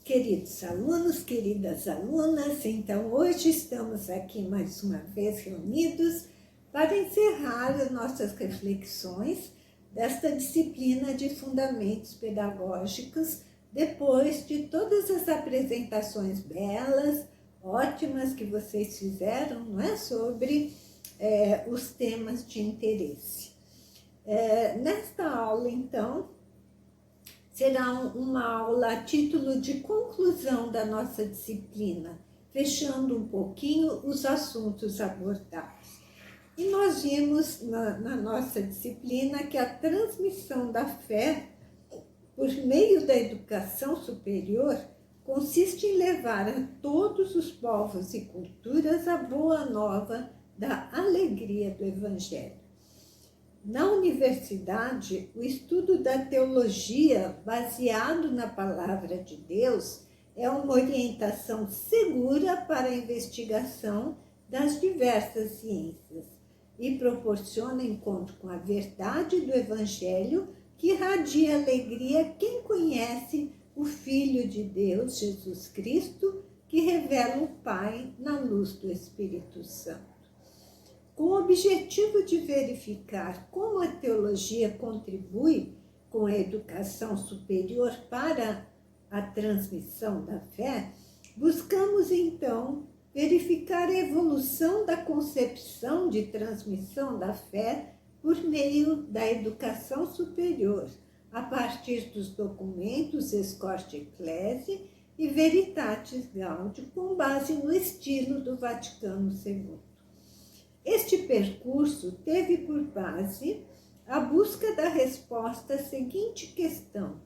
Queridos alunos, queridas alunas, então hoje estamos aqui mais uma vez reunidos para encerrar as nossas reflexões desta disciplina de fundamentos pedagógicos, depois de todas as apresentações belas, ótimas que vocês fizeram, não é? Sobre os temas de interesse. Nesta aula, então, será uma aula a título de conclusão da nossa disciplina, fechando um pouquinho os assuntos abordados. E nós vimos na nossa disciplina que a transmissão da fé por meio da educação superior consiste em levar a todos os povos e culturas a boa nova da alegria do Evangelho. Na universidade, o estudo da teologia baseado na palavra de Deus é uma orientação segura para a investigação das diversas ciências e proporciona encontro com a verdade do Evangelho que irradia alegria quem conhece o Filho de Deus, Jesus Cristo, que revela o Pai na luz do Espírito Santo. Com o objetivo de verificar como a teologia contribui com a educação superior para a transmissão da fé, buscamos então verificar a evolução da concepção de transmissão da fé por meio da educação superior, a partir dos documentos Escorte Ecclesiae e Veritatis Gaudium, com base no estilo do Vaticano II. Este percurso teve por base a busca da resposta à seguinte questão: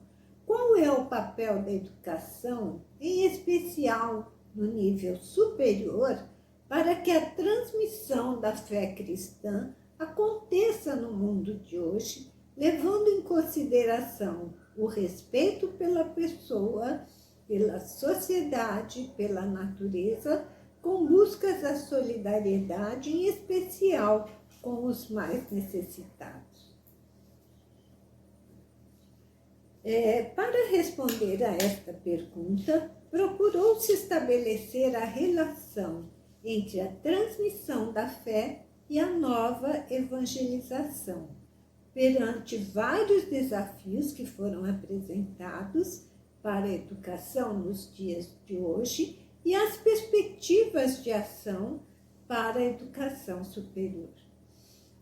qual é o papel da educação, em especial no nível superior, para que a transmissão da fé cristã aconteça no mundo de hoje, levando em consideração o respeito pela pessoa, pela sociedade, pela natureza, com buscas à solidariedade, em especial com os mais necessitados. Para responder a esta pergunta, procurou-se estabelecer a relação entre a transmissão da fé e a nova evangelização, perante vários desafios que foram apresentados para a educação nos dias de hoje e as perspectivas de ação para a educação superior.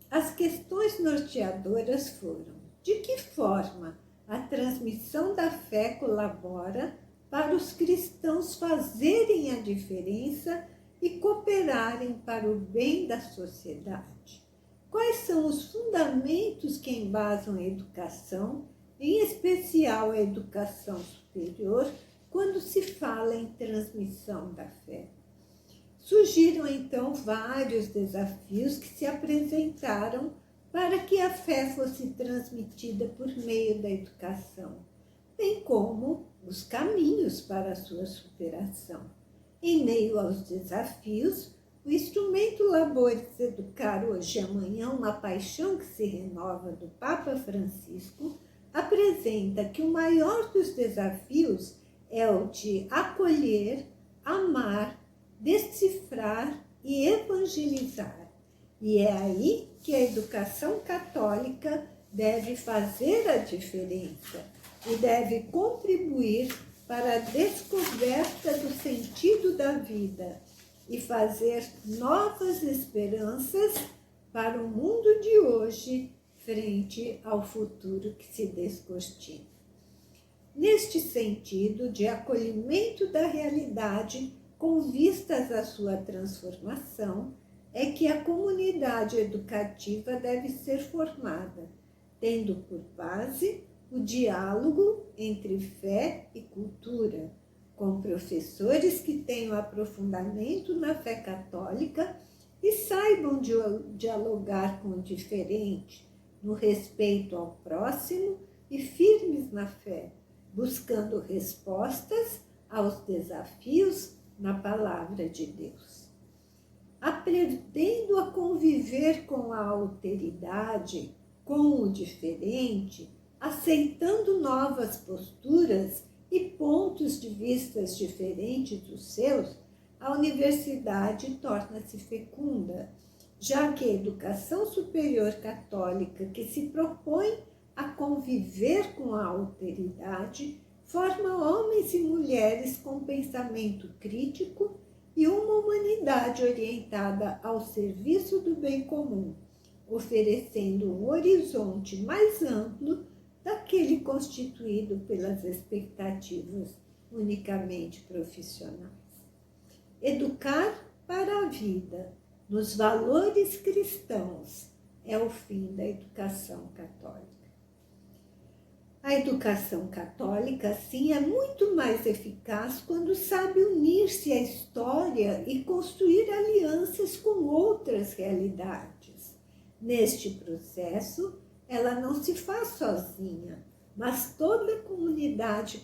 As questões norteadoras foram: de que forma a transmissão da fé colabora para os cristãos fazerem a diferença e cooperarem para o bem da sociedade? Quais são os fundamentos que embasam a educação, em especial a educação superior, quando se fala em transmissão da fé? Surgiram então vários desafios que se apresentaram para que a fé fosse transmitida por meio da educação, bem como os caminhos para a sua superação. Em meio aos desafios, o instrumento Labores Educar Hoje e Amanhã, uma paixão que se renova, do Papa Francisco, apresenta que o maior dos desafios é o de acolher, amar, decifrar e evangelizar. E é aí que a educação católica deve fazer a diferença e deve contribuir para a descoberta do sentido da vida e fazer novas esperanças para o mundo de hoje frente ao futuro que se descortina. Neste sentido de acolhimento da realidade com vistas à sua transformação, é que a comunidade educativa deve ser formada, tendo por base o diálogo entre fé e cultura, com professores que tenham aprofundamento na fé católica e saibam dialogar com o diferente, no respeito ao próximo e firmes na fé, buscando respostas aos desafios na palavra de Deus. Aprendendo a conviver com a alteridade, com o diferente, aceitando novas posturas e pontos de vistas diferentes dos seus, a universidade torna-se fecunda, já que a educação superior católica, que se propõe a conviver com a alteridade, forma homens e mulheres com pensamento crítico e uma humanidade orientada ao serviço do bem comum, oferecendo um horizonte mais amplo daquele constituído pelas expectativas unicamente profissionais. Educar para a vida, nos valores cristãos, é o fim da educação católica. A educação católica, sim, é muito mais eficaz quando sabe unir-se à história e construir alianças com outras realidades. Neste processo, ela não se faz sozinha, mas toda a comunidade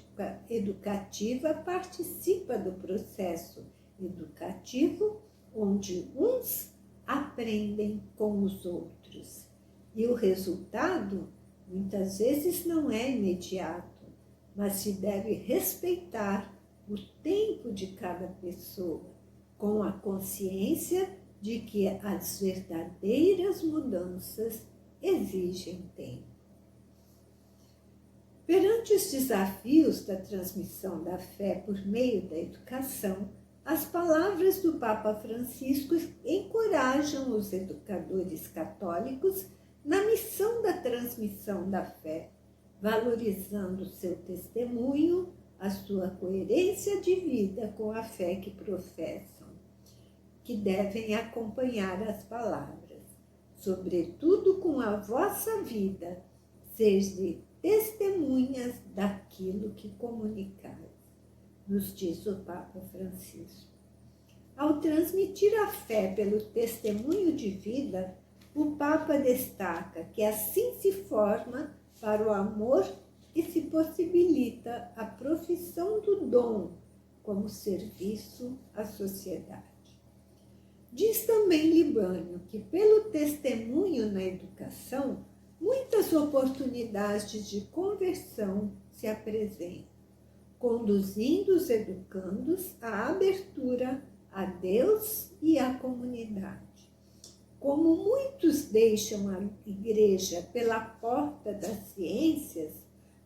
educativa participa do processo educativo, onde uns aprendem com os outros. E o resultado, muitas vezes, não é imediato, mas se deve respeitar o tempo de cada pessoa, com a consciência de que as verdadeiras mudanças exigem tempo. Perante os desafios da transmissão da fé por meio da educação, as palavras do Papa Francisco encorajam os educadores católicos na missão da transmissão da fé, valorizando seu testemunho, a sua coerência de vida com a fé que professam, que devem acompanhar as palavras, sobretudo com a vossa vida, sede testemunhas daquilo que comunicais, nos diz o Papa Francisco. Ao transmitir a fé pelo testemunho de vida, o Papa destaca que assim se forma para o amor e se possibilita a profissão do dom como serviço à sociedade. Diz também Libânio que pelo testemunho na educação, muitas oportunidades de conversão se apresentam, conduzindo os educandos à abertura a Deus e à comunidade. Como muitos deixam a igreja pela porta das ciências,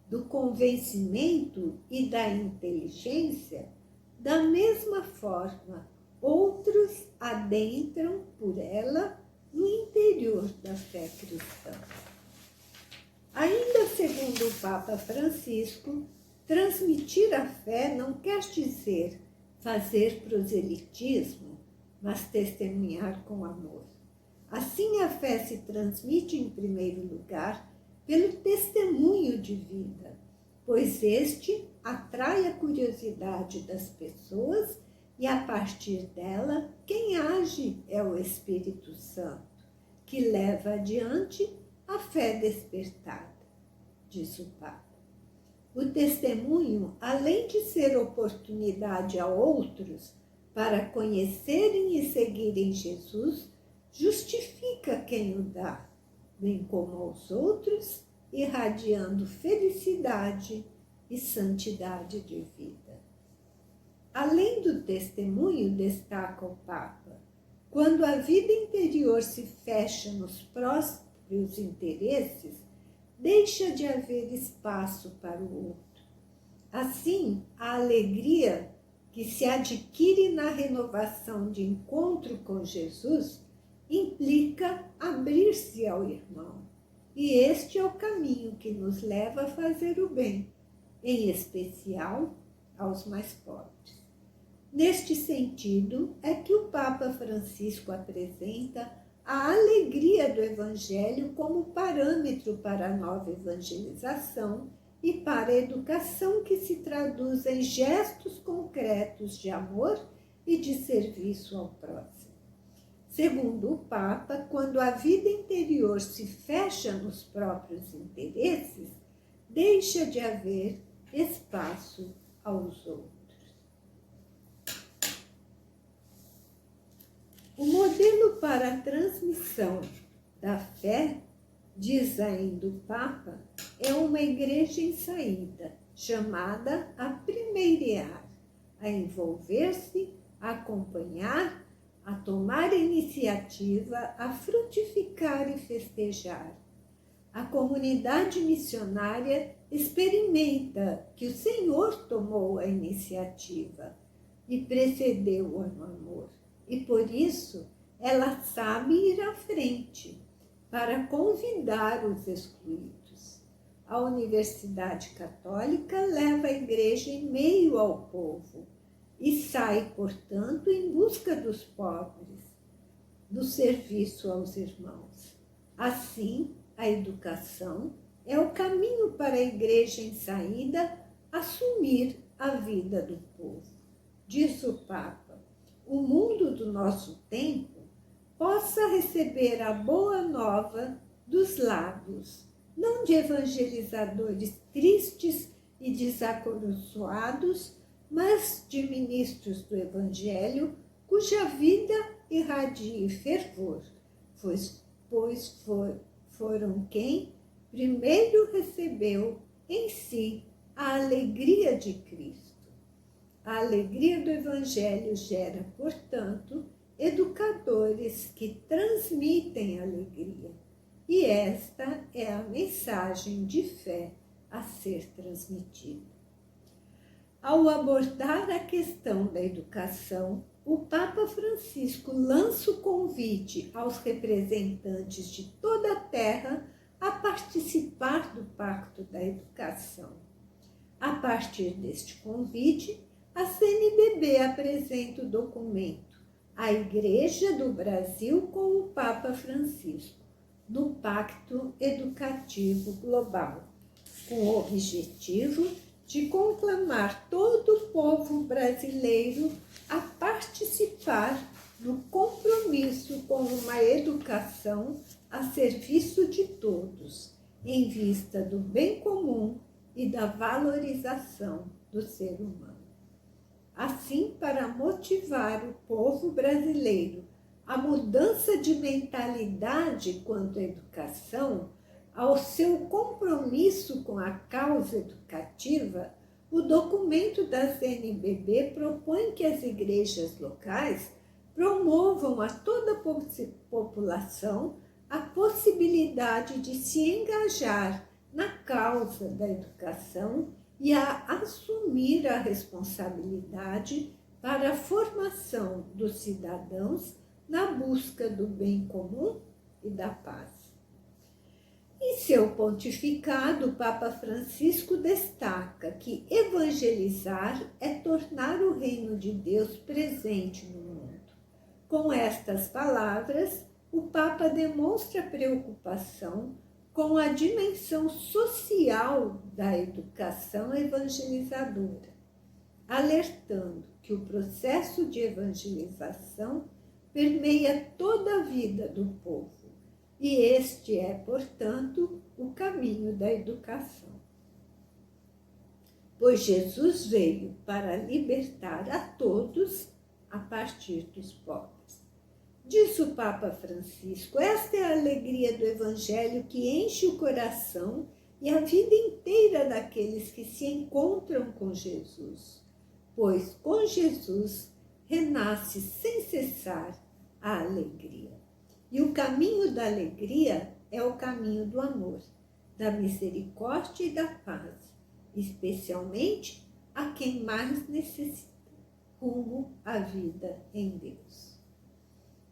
do convencimento e da inteligência, da mesma forma, outros adentram por ela no interior da fé cristã. Ainda segundo o Papa Francisco, transmitir a fé não quer dizer fazer proselitismo, mas testemunhar com amor. Assim, a fé se transmite, em primeiro lugar, pelo testemunho de vida, pois este atrai a curiosidade das pessoas e, a partir dela, quem age é o Espírito Santo, que leva adiante a fé despertada, diz o Papa. O testemunho, além de ser oportunidade a outros para conhecerem e seguirem Jesus, justifica quem o dá, bem como aos outros, irradiando felicidade e santidade de vida. Além do testemunho, destaca o Papa, quando a vida interior se fecha nos próprios interesses, deixa de haver espaço para o outro. Assim, a alegria que se adquire na renovação de encontro com Jesus implica abrir-se ao irmão. E este é o caminho que nos leva a fazer o bem, em especial aos mais pobres. Neste sentido, é que o Papa Francisco apresenta a alegria do Evangelho como parâmetro para a nova evangelização e para a educação que se traduz em gestos concretos de amor e de serviço ao próximo. Segundo o Papa, quando a vida interior se fecha nos próprios interesses, deixa de haver espaço aos outros. O modelo para a transmissão da fé, diz ainda o Papa, é uma igreja em saída, chamada a primeirear, a envolver-se, a acompanhar, a tomar iniciativa, a frutificar e festejar. A comunidade missionária experimenta que o Senhor tomou a iniciativa e precedeu-a no amor. E por isso ela sabe ir à frente para convidar os excluídos. A Universidade Católica leva a Igreja em meio ao povo e sai, portanto, em busca dos pobres, do serviço aos irmãos. Assim, a educação é o caminho para a Igreja em saída assumir a vida do povo. Diz o Papa, o mundo do nosso tempo possa receber a boa nova dos lábios, não de evangelizadores tristes e desacoroçoados, mas de ministros do Evangelho, cuja vida irradie fervor, pois foram quem primeiro recebeu em si a alegria de Cristo. A alegria do Evangelho gera, portanto, educadores que transmitem alegria. E esta é a mensagem de fé a ser transmitida. Ao abordar a questão da educação, o Papa Francisco lança o convite aos representantes de toda a Terra a participar do Pacto da Educação. A partir deste convite, a CNBB apresenta o documento A Igreja do Brasil com o Papa Francisco, do Pacto Educativo Global, com o objetivo de conclamar todo o povo brasileiro a participar do compromisso com uma educação a serviço de todos, em vista do bem comum e da valorização do ser humano. Assim, para motivar o povo brasileiro à mudança de mentalidade quanto à educação, ao seu compromisso com a causa educativa, o documento da CNBB propõe que as igrejas locais promovam a toda a população a possibilidade de se engajar na causa da educação e a assumir a responsabilidade para a formação dos cidadãos na busca do bem comum e da paz. Em seu pontificado, o Papa Francisco destaca que evangelizar é tornar o reino de Deus presente no mundo. Com estas palavras, o Papa demonstra preocupação com a dimensão social da educação evangelizadora, alertando que o processo de evangelização permeia toda a vida do povo, e este é, portanto, o caminho da educação. Pois Jesus veio para libertar a todos a partir dos pobres. Diz o Papa Francisco, esta é a alegria do Evangelho que enche o coração e a vida inteira daqueles que se encontram com Jesus, pois com Jesus renasce sem cessar a alegria. E o caminho da alegria é o caminho do amor, da misericórdia e da paz, especialmente a quem mais necessita, rumo à vida em Deus.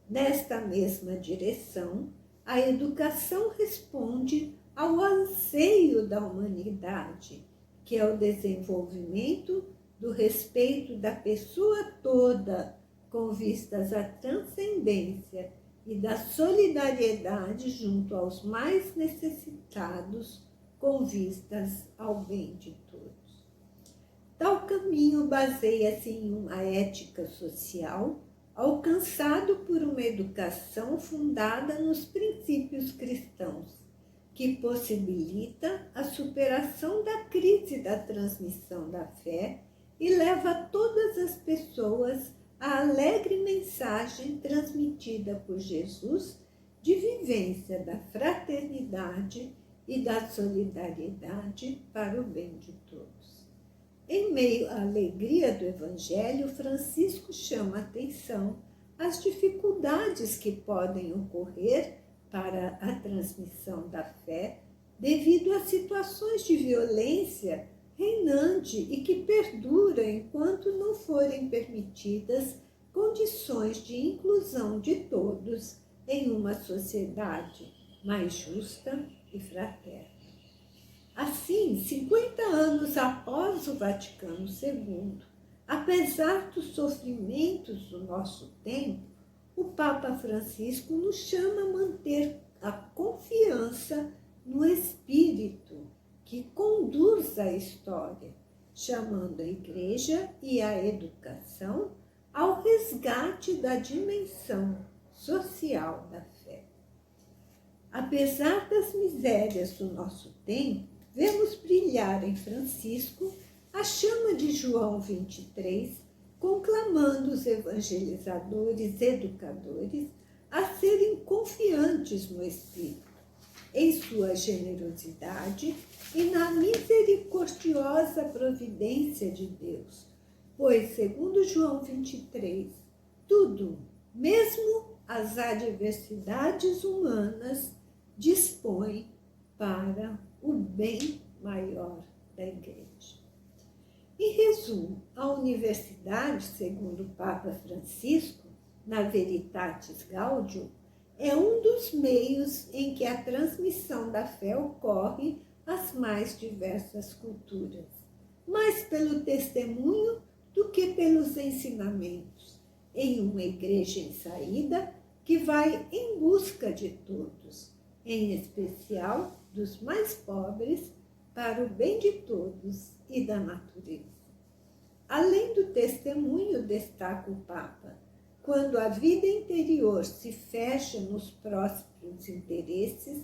Nesta mesma direção, a educação responde ao anseio da humanidade, que é o desenvolvimento do respeito da pessoa toda, com vistas à transcendência e da solidariedade junto aos mais necessitados, com vistas ao bem de todos. Tal caminho baseia-se em uma ética social alcançado por uma educação fundada nos princípios cristãos, que possibilita a superação da crise da transmissão da fé e leva todas as pessoas à alegre mensagem transmitida por Jesus de vivência da fraternidade e da solidariedade para o bem de todos. Em meio à alegria do Evangelho, Francisco chama a atenção às dificuldades que podem ocorrer para a transmissão da fé devido a situações de violência reinante e que perdura enquanto não forem permitidas condições de inclusão de todos em uma sociedade mais justa e fraterna. Assim, 50 anos após o Vaticano II, apesar dos sofrimentos do nosso tempo, o Papa Francisco nos chama a manter a confiança no Espírito que conduz a história, chamando a Igreja e a educação ao resgate da dimensão social da fé. Apesar das misérias do nosso tempo, vemos brilhar em Francisco a chama de João 23, conclamando os evangelizadores, educadores, a serem confiantes no Espírito, em sua generosidade e na misericordiosa providência de Deus. Pois, segundo João 23, tudo, mesmo as adversidades humanas, dispõe para o bem maior da Igreja. Em resumo, a universidade, segundo o Papa Francisco, na Veritatis Gaudium, é um dos meios em que a transmissão da fé ocorre às mais diversas culturas, mais pelo testemunho do que pelos ensinamentos, em uma igreja em saída que vai em busca de todos, em especial dos mais pobres, para o bem de todos e da natureza. Além do testemunho, destaca o Papa, quando a vida interior se fecha nos próprios interesses,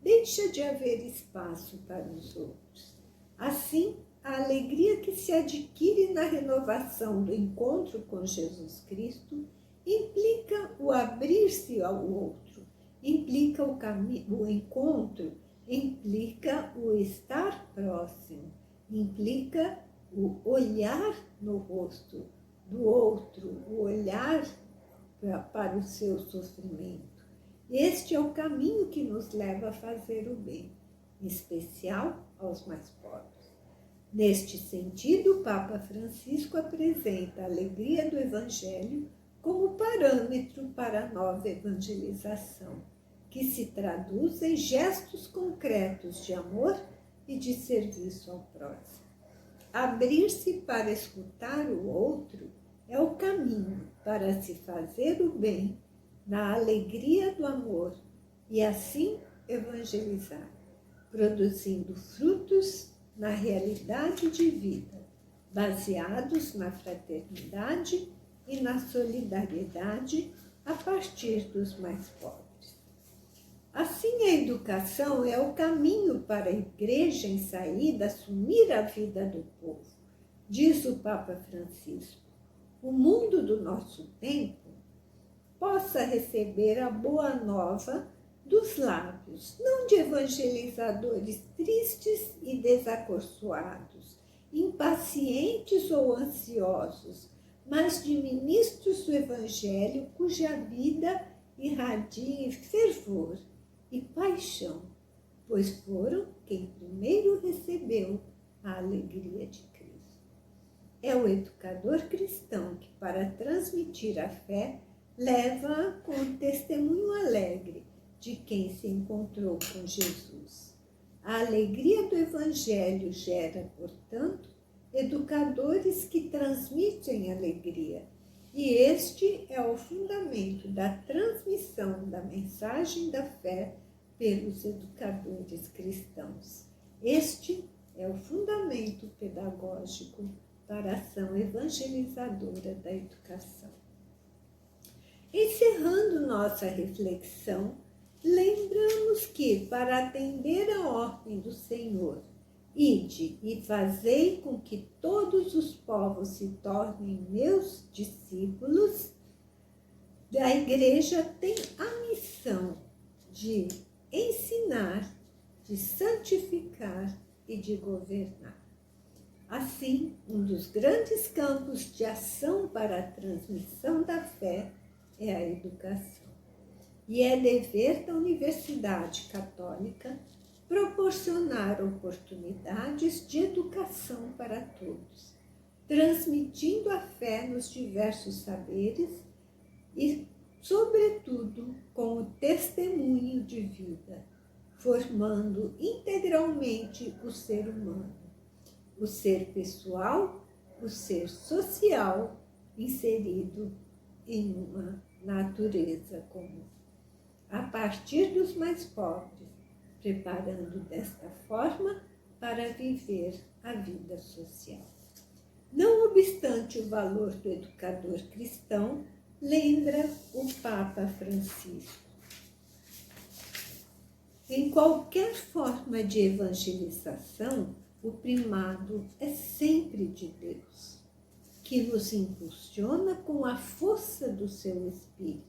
deixa de haver espaço para os outros. Assim, a alegria que se adquire na renovação do encontro com Jesus Cristo implica o abrir-se ao outro, implica o encontro, implica o estar próximo, implica o olhar no rosto do outro, o olhar para o seu sofrimento. Este é o caminho que nos leva a fazer o bem, em especial aos mais pobres. Neste sentido, o Papa Francisco apresenta a alegria do Evangelho como parâmetro para a nova evangelização, que se traduz em gestos concretos de amor e de serviço ao próximo. Abrir-se para escutar o outro é o caminho para se fazer o bem na alegria do amor e assim evangelizar, produzindo frutos na realidade de vida, baseados na fraternidade e na solidariedade a partir dos mais pobres. Assim, a educação é o caminho para a Igreja em saída assumir a vida do povo, diz o Papa Francisco. O mundo do nosso tempo possa receber a boa nova dos lábios, não de evangelizadores tristes e desacorçoados, impacientes ou ansiosos, mas de ministros do Evangelho cuja vida irradie fervor e paixão, pois foram quem primeiro recebeu a alegria de Cristo. É o educador cristão que, para transmitir a fé, leva com o testemunho alegre de quem se encontrou com Jesus. A alegria do Evangelho gera, portanto, educadores que transmitem alegria, e este é o fundamento da transmissão da mensagem da fé pelos educadores cristãos. Este é o fundamento pedagógico para a ação evangelizadora da educação. Encerrando nossa reflexão, lembramos que, para atender à ordem do Senhor, ide e fazei com que todos os povos se tornem meus discípulos, a Igreja tem a missão de ensinar, de santificar e de governar. Assim, um dos grandes campos de ação para a transmissão da fé é a educação. E é dever da Universidade Católica proporcionar oportunidades de educação para todos, transmitindo a fé nos diversos saberes e, sobretudo, com o testemunho de vida, formando integralmente o ser humano, o ser pessoal, o ser social, inserido em uma natureza comum. A partir dos mais pobres, preparando desta forma para viver a vida social. Não obstante o valor do educador cristão, lembra o Papa Francisco. Em qualquer forma de evangelização, o primado é sempre de Deus, que nos impulsiona com a força do seu Espírito.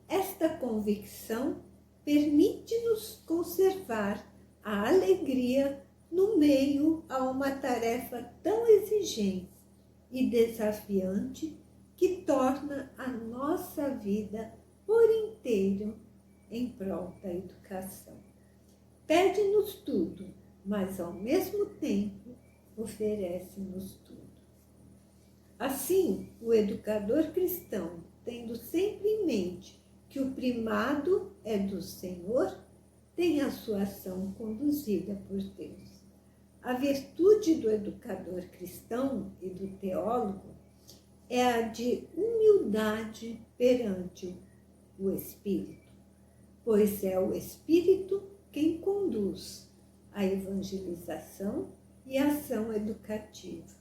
Esta convicção permite-nos conservar a alegria no meio a uma tarefa tão exigente e desafiante que torna a nossa vida por inteiro em prol da educação. Pede-nos tudo, mas ao mesmo tempo oferece-nos tudo. Assim, o educador cristão, tendo sempre em mente que o primado é do Senhor, tem a sua ação conduzida por Deus. A virtude do educador cristão e do teólogo é a de humildade perante o Espírito, pois é o Espírito quem conduz a evangelização e a ação educativa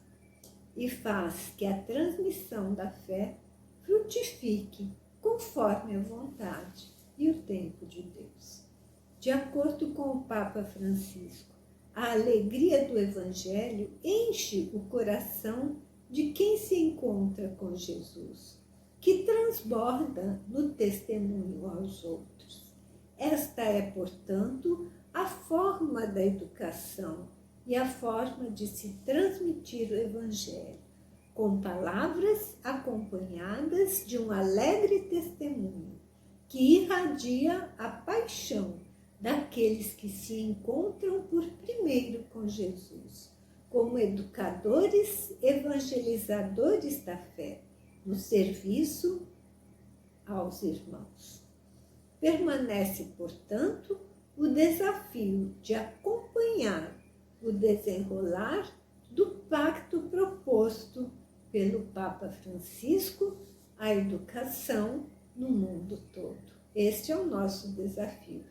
e faz que a transmissão da fé frutifique conforme a vontade e o tempo de Deus. De acordo com o Papa Francisco, a alegria do Evangelho enche o coração de quem se encontra com Jesus, que transborda no testemunho aos outros. Esta é, portanto, a forma da educação e a forma de se transmitir o Evangelho, com palavras acompanhadas de um alegre testemunho que irradia a paixão daqueles que se encontram por primeiro com Jesus, como educadores, evangelizadores da fé, no serviço aos irmãos. Permanece, portanto, o desafio de acompanhar o desenrolar do pacto proposto pelo Papa Francisco à educação no mundo todo. Este é o nosso desafio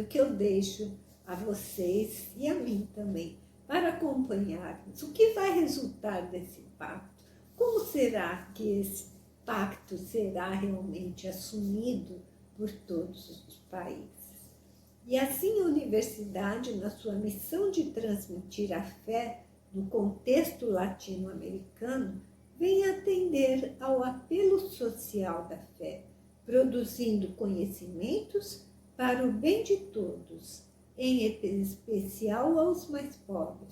que eu deixo a vocês e a mim também, para acompanharmos o que vai resultar desse pacto. Como será que esse pacto será realmente assumido por todos os países? E assim a universidade, na sua missão de transmitir a fé no contexto latino-americano, vem atender ao apelo social da fé, produzindo conhecimentos para o bem de todos, em especial aos mais pobres,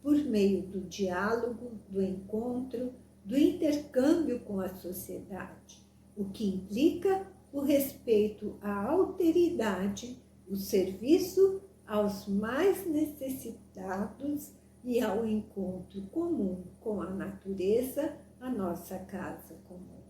por meio do diálogo, do encontro, do intercâmbio com a sociedade, o que implica o respeito à alteridade, o serviço aos mais necessitados e ao encontro comum com a natureza, a nossa casa comum.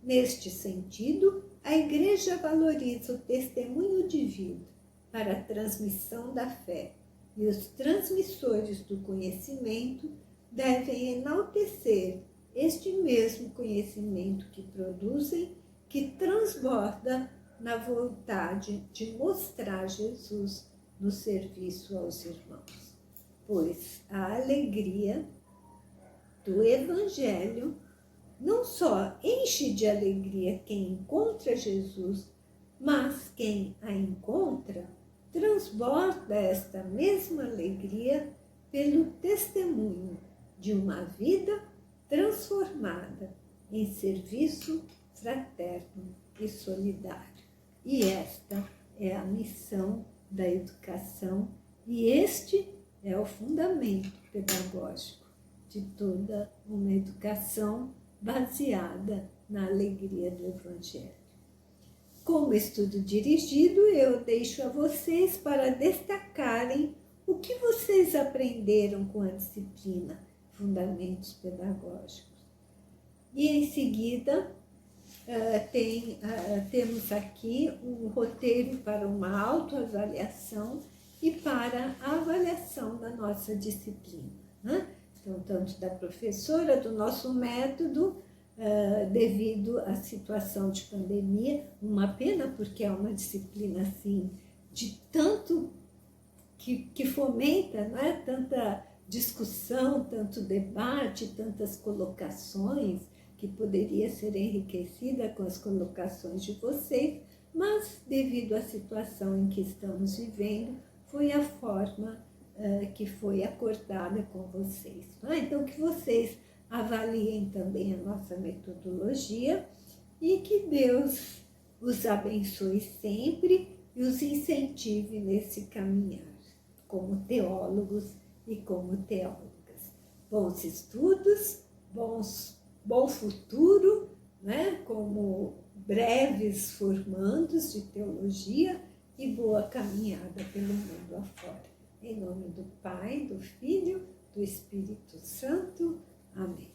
Neste sentido, a Igreja valoriza o testemunho de vida para a transmissão da fé, e os transmissores do conhecimento devem enaltecer este mesmo conhecimento que produzem, que transborda na vontade de mostrar Jesus no serviço aos irmãos. Pois a alegria do Evangelho não só enche de alegria quem encontra Jesus, mas quem a encontra transborda esta mesma alegria pelo testemunho de uma vida transformada em serviço fraterno e solidário. E esta é a missão da educação e este é o fundamento pedagógico de toda uma educação baseada na alegria do Evangelho. Como estudo dirigido, eu deixo a vocês para destacarem o que vocês aprenderam com a disciplina Fundamentos Pedagógicos. E em seguida, temos aqui um roteiro para uma autoavaliação e para a avaliação da nossa disciplina, né? Então, tanto da professora, do nosso método, devido à situação de pandemia, uma pena porque é uma disciplina assim, de tanto que fomenta, não é? Tanta discussão, tanto debate, tantas colocações, que poderia ser enriquecida com as colocações de vocês, mas devido à situação em que estamos vivendo, foi a forma que foi acordada com vocês. Não é? Então, que vocês avaliem também a nossa metodologia e que Deus os abençoe sempre e os incentive nesse caminhar, como teólogos e como teólogas. Bons estudos, bom futuro, né? Como breves formandos de teologia e boa caminhada pelo mundo afora. Em nome do Pai, do Filho, do Espírito Santo. Amém.